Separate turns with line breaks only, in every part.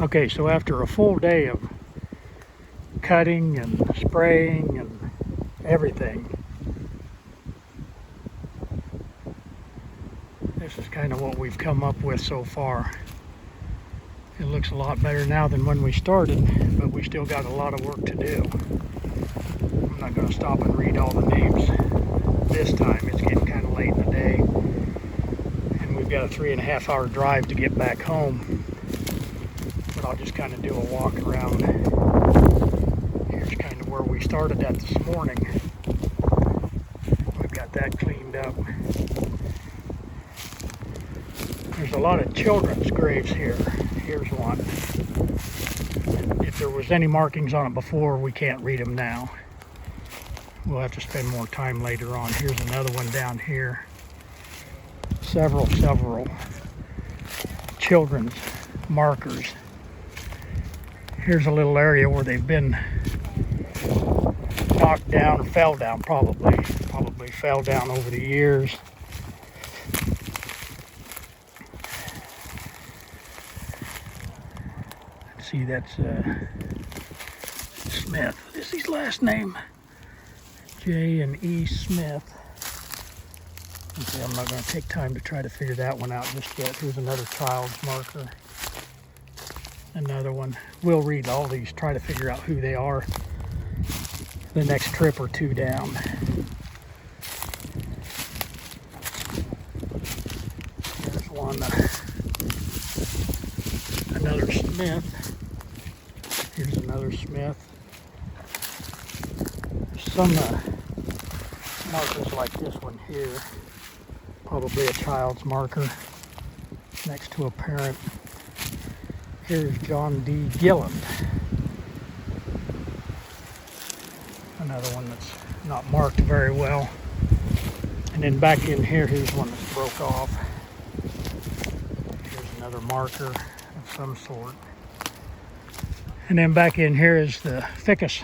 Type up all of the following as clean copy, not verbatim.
Okay, so after a full day of cutting and spraying and everything, this is kind of what we've come up with so far. It looks a lot better now than when we started, but we still got a lot of work to do. I'm not going to stop and read all the names this time. It's getting kind of late in the day, and we've got a 3.5 hour drive to get back home. But I'll just kind of do a walk around. Here's kind of where we started at this morning. We've got that cleaned up. There's a lot of children's graves here. Here's one. If there was any markings on it before, we can't read them now. We'll have to spend more time later on. Here's another one down here. Several children's markers. Here's a little area where they've been knocked down, or fell down probably fell down over the years. Let's see, that's Smith. This is his last name. J and E Smith. Okay, I'm not going to take time to try to figure that one out just yet. Here's another child's marker. Another one. We'll read all these, try to figure out who they are the next trip or two down. There's one, another Smith. Here's another Smith. There's some markers like this one here. Probably a child's marker next to a parent. Here's John D. Gilland. Another one that's not marked very well. And then back in here, here's one that's broke off. Here's another marker of some sort. And then back in here is the Fickas.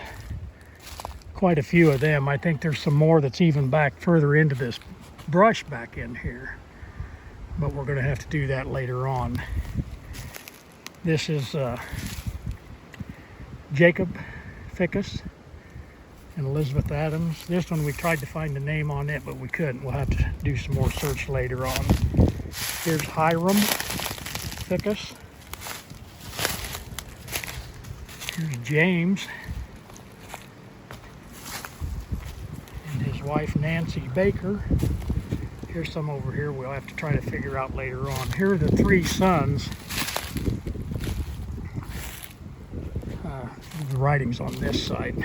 Quite a few of them. I think there's some more that's even back further into this brush back in here. But we're going to have to do that later on. This is Jacob Fickas and Elizabeth Adams. This one we tried to find the name on it, but we couldn't. We'll have to do some more search later on. Here's Hiram Fickas. Here's James and his wife Nancy Baker. Here's some over here we'll have to try to figure out later on. Here are the three sons. The writings on this side.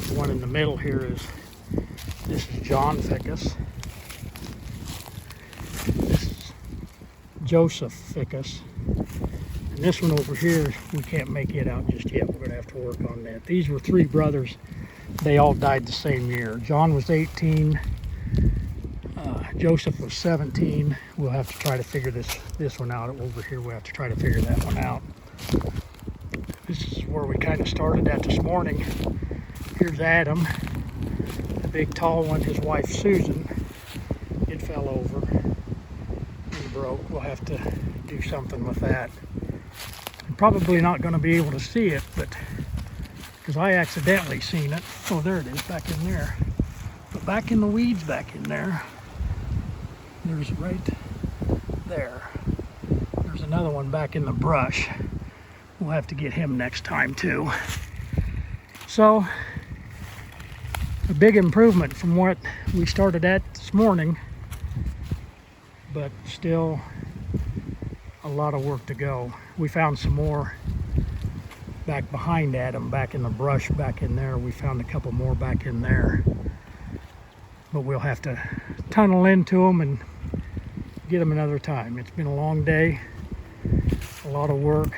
The one in the middle here this is John Fickas. This is Joseph Fickas. And this one over here, we can't make it out just yet. We're going to have to work on that. These were three brothers. They all died the same year. John was 18. Joseph was 17. We'll have to try to figure this one out over here. We'll have to try to figure that one out. This is where we kind of started at this morning. Here's Adam, the big tall one. His wife Susan, it fell over and broke. We'll have to do something with that. I'm probably not going to be able to see it, but because I accidentally seen it. Oh, there it is, back in there. But back in the weeds back in there, there's right there. There's another one back in the brush. We'll have to get him next time too. So, a big improvement from what we started at this morning, but still a lot of work to go. We found some more back behind Adam, back in the brush, back in there. We found a couple more back in there. But we'll have to tunnel into them and get them another time. It's been a long day, a lot of work.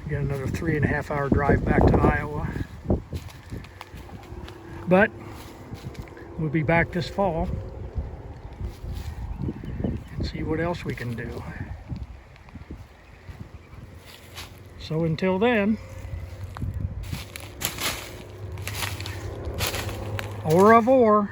Got another 3.5 hour drive back to Iowa. But we'll be back this fall and see what else we can do. So until then, au revoir.